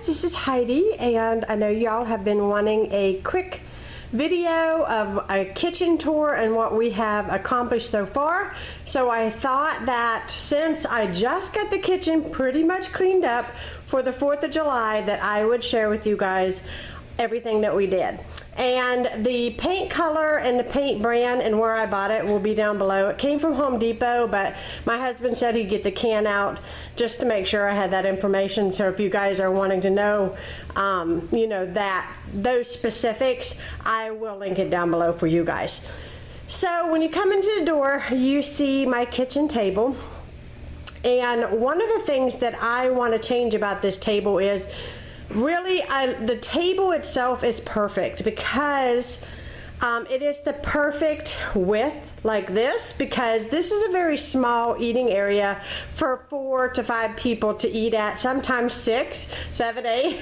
guys, this is Heidi, and I know y'all have been wanting a quick video of a kitchen tour and what we have accomplished so far. So I thought that since I just got the kitchen pretty much cleaned up for the 4th of July, that I would share with you guys everything that we did. And the paint color and the paint brand and where I bought it will be down below. It came from Home Depot, but my husband said he'd get the can out just to make sure I had that information. So if you guys are wanting to know, you know, those specifics, I will link it down below for you guys. So when you come into the door, you see my kitchen table. And one of the things that I want to change about this table is really, the table itself is perfect because it is the perfect width like this, because this is a very small eating area for 4 to 5 people to eat at, sometimes 6, 7, 8,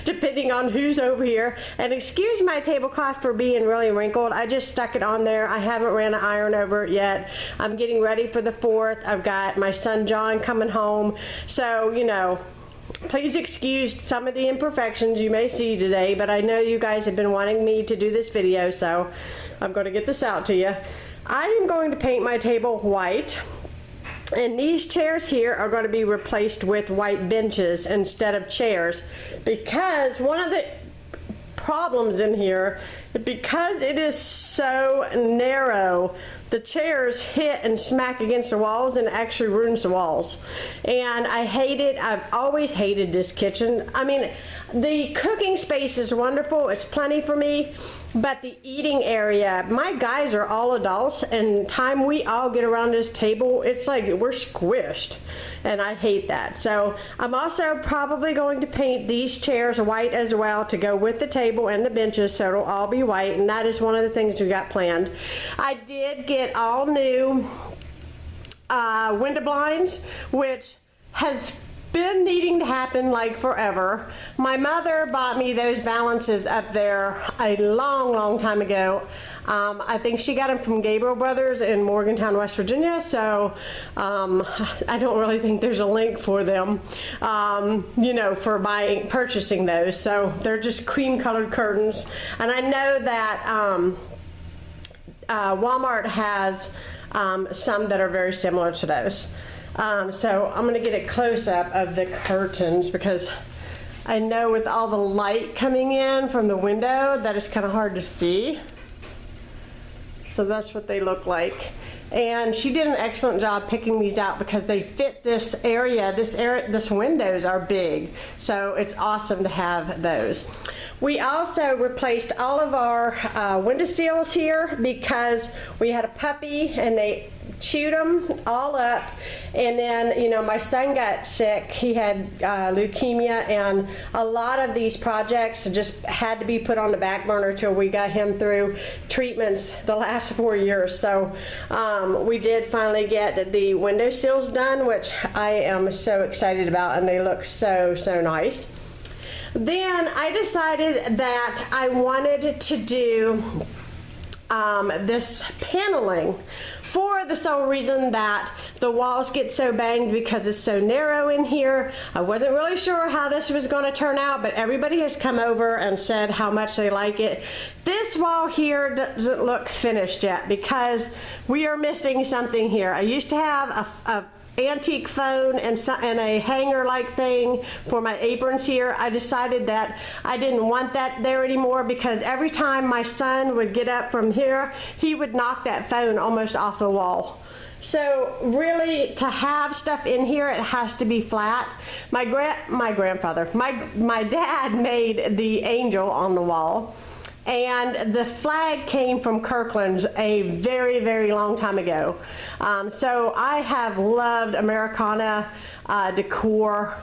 depending on who's over here. And excuse my tablecloth for being really wrinkled. I just stuck it on there. I haven't ran an iron over it yet. I'm getting ready for the 4th. I've got my son John coming home. So, you know, please excuse some of the imperfections you may see today, but I know you guys have been wanting me to do this video, so I'm going to get this out to you. I am going to paint my table white, and these chairs here are going to be replaced with white benches instead of chairs, because one of the problems in here, because it is so narrow, the chairs hit and smack against the walls and actually ruins the walls. And I hate it. I've always hated this kitchen. I mean, the cooking space is wonderful. It's plenty for me. But the eating area, my guys are all adults, and time we all get around this table, it's like we're squished. And I hate that. So I'm also probably going to paint these chairs white as well to go with the table and the benches, so it'll all be white, and that is one of the things we got planned. I did get all new window blinds, which has been needing to happen like forever. My mother bought me those valances up there a long time ago. I think she got them from Gabriel Brothers in Morgantown, West Virginia, so I don't really think there's a link for them, you know, for purchasing those. So they're just cream colored curtains, and I know that Walmart has some that are very similar to those. So I'm going to get a close-up of the curtains, because I know with all the light coming in from the window that it's kind of hard to see. So that's what they look like. And she did an excellent job picking these out because they fit this area. This windows are big, so it's awesome to have those. We also replaced all of our window sills here because we had a puppy and they chewed them all up. And then, you know, my son got sick. He had leukemia, and a lot of these projects just had to be put on the back burner till we got him through treatments the last 4 years. So we did finally get the window sills done, which I am so excited about, and they look so nice. Then I decided that I wanted to do this paneling, for the sole reason that the walls get so banged because it's so narrow in here. I wasn't really sure how this was going to turn out, but everybody has come over and said how much they like it. This wall here doesn't look finished yet because we are missing something here. I used to have a antique phone and a hanger like thing for my aprons here. I decided that I didn't want that there anymore because every time my son would get up from here, he would knock that phone almost off the wall. So really, to have stuff in here, it has to be flat. My dad made the angel on the wall, and the flag came from Kirkland's a very long time ago. So I have loved Americana decor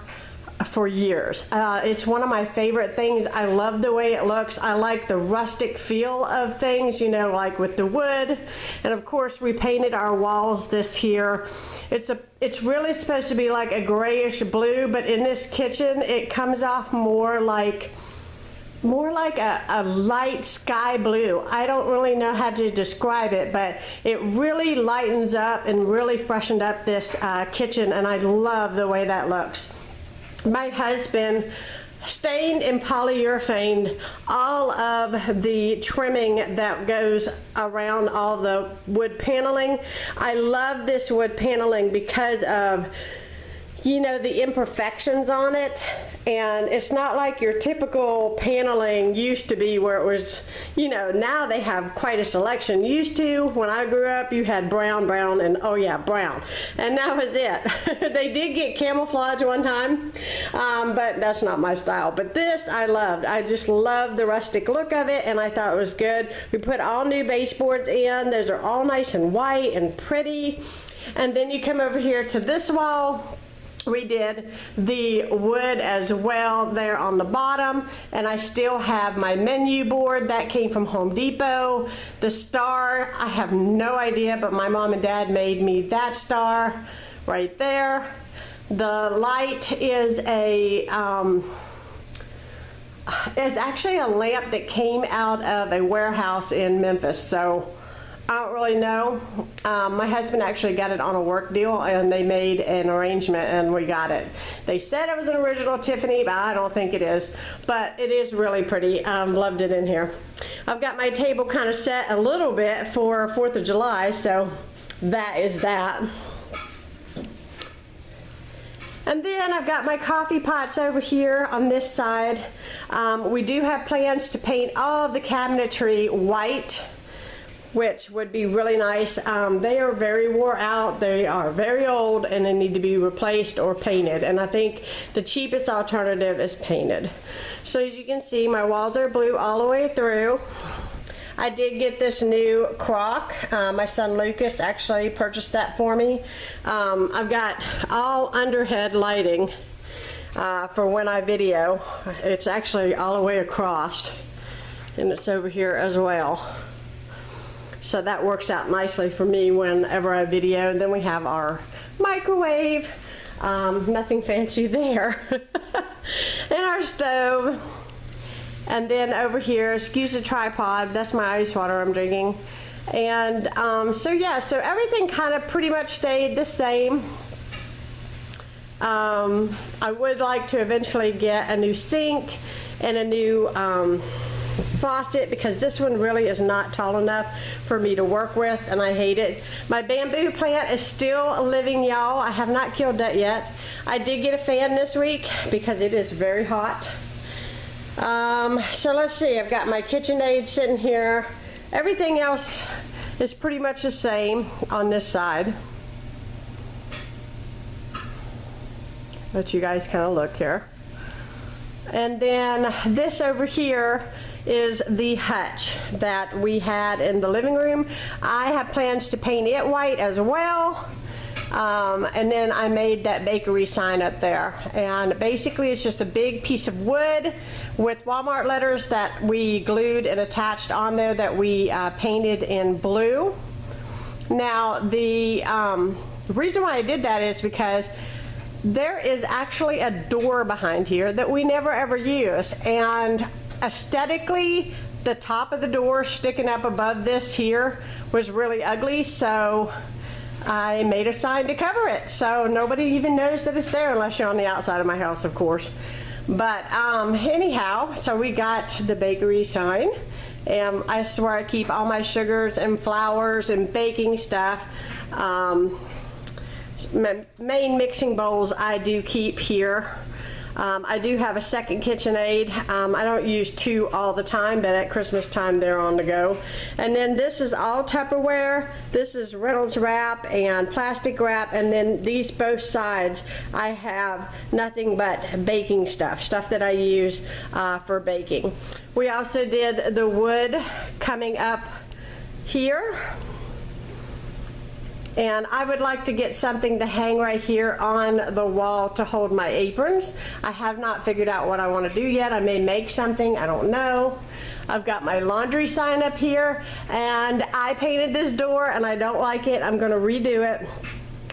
for years. It's one of my favorite things. I love the way it looks. I like the rustic feel of things, you know, like with the wood. And of course we painted our walls this here. It's really supposed to be like a grayish blue, but in this kitchen it comes off more like a light sky blue. I don't really know how to describe it, but it really lightens up and really freshened up this kitchen, and I love the way that looks. My husband stained and polyurethane all of the trimming that goes around all the wood paneling. I love this wood paneling because of, you know, the imperfections on it, and it's not like your typical paneling used to be, where it was, you know, now they have quite a selection. Used to, when I grew up, you had brown, brown, and oh yeah, brown, and that was it. They did get camouflage one time, but that's not my style. But this I loved. I just loved the rustic look of it, and I thought it was good. We put all new baseboards in. Those are all nice and white and pretty. And then you come over here to this wall. We did the wood as well there on the bottom, and I still have my menu board that came from Home Depot. The star, I have no idea, but my mom and dad made me that star right there. The light is actually a lamp that came out of a warehouse in Memphis, so I don't really know. My husband actually got it on a work deal, and they made an arrangement and we got it. They said it was an original Tiffany, but I don't think it is. But it is really pretty. Loved it in here. I've got my table kind of set a little bit for 4th of July, so that is that. And then I've got my coffee pots over here on this side. We do have plans to paint all of the cabinetry white, which would be really nice. They are very wore out, they are very old, and they need to be replaced or painted, and I think the cheapest alternative is painted. So as you can see, my walls are blue all the way through. I did get this new crock. My son Lucas actually purchased that for me. I've got all underhead lighting for when I video. It's actually all the way across, and it's over here as well. So that works out nicely for me whenever I video. And then we have our microwave, nothing fancy there, and our stove. And then over here, excuse the tripod, that's my ice water I'm drinking. And so yeah, so everything kind of pretty much stayed the same. I would like to eventually get a new sink and a new faucet, because this one really is not tall enough for me to work with, and I hate it. My bamboo plant is still living, y'all. I have not killed that yet. I did get a fan this week because it is very hot. So let's see, I've got my KitchenAid sitting here. Everything else is pretty much the same on this side. Let you guys kind of look here. And then this over here is the hutch that we had in the living room. I have plans to paint it white as well. And then I made that bakery sign up there. And basically it's just a big piece of wood with Walmart letters that we glued and attached on there that we painted in blue. Now the reason why I did that is because there is actually a door behind here that we never ever use, and aesthetically the top of the door sticking up above this here was really ugly, so I made a sign to cover it so nobody even knows that it's there, unless you're on the outside of my house, of course. But anyhow, so we got the bakery sign, and I swear I keep all my sugars and flours and baking stuff. Main mixing bowls I do keep here. I do have a second KitchenAid. I don't use two all the time, but at Christmas time they're on the go. And then this is all Tupperware. This is Reynolds wrap and plastic wrap, and then these both sides I have nothing but baking stuff that I use for baking. We also did the wood coming up here. And I would like to get something to hang right here on the wall to hold my aprons. I have not figured out what I want to do yet. I may make something, I don't know. I've got my laundry sign up here, and I painted this door and I don't like it. I'm going to redo it.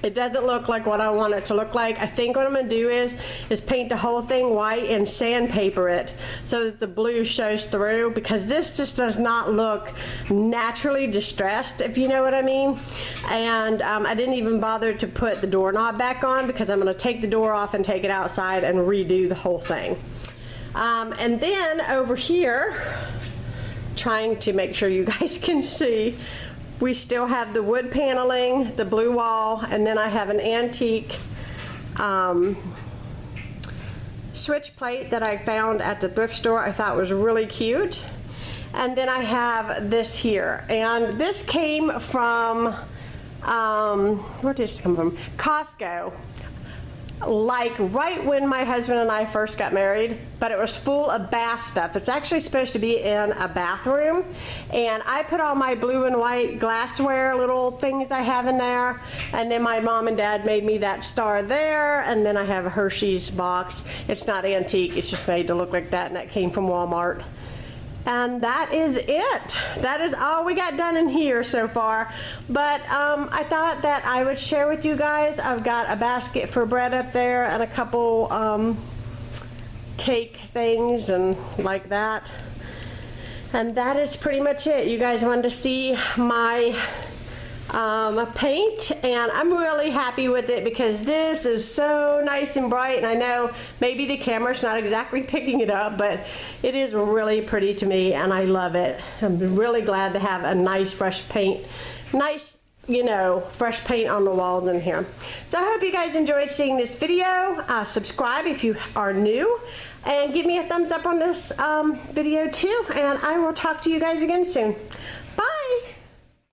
It doesn't look like what I want it to look like. I think what I'm going to do is paint the whole thing white and sandpaper it so that the blue shows through, because this just does not look naturally distressed, if you know what I mean. And I didn't even bother to put the doorknob back on because I'm going to take the door off and take it outside and redo the whole thing. And then over here, trying to make sure you guys can see, we still have the wood paneling, the blue wall, and then I have an antique switch plate that I found at the thrift store. I thought was really cute. And then I have this here, and this came from where did this come from? Costco. Like right when my husband and I first got married, but it was full of bath stuff. It's actually supposed to be in a bathroom, and I put all my blue and white glassware little things I have in there, and then my mom and dad made me that star there, and then I have a Hershey's box. It's not antique, it's just made to look like that, and that came from Walmart. And that is it. That is all we got done in here so far. But I thought that I would share with you guys. I've got a basket for bread up there and a couple cake things and like that. And that is pretty much it. You guys wanted to see my paint, and I'm really happy with it because this is so nice and bright, and I know maybe the camera's not exactly picking it up, but it is really pretty to me and I love it. I'm really glad to have a nice fresh paint, you know, fresh paint on the walls in here. So I hope you guys enjoyed seeing this video. Subscribe if you are new, and give me a thumbs up on this video too, and I will talk to you guys again soon.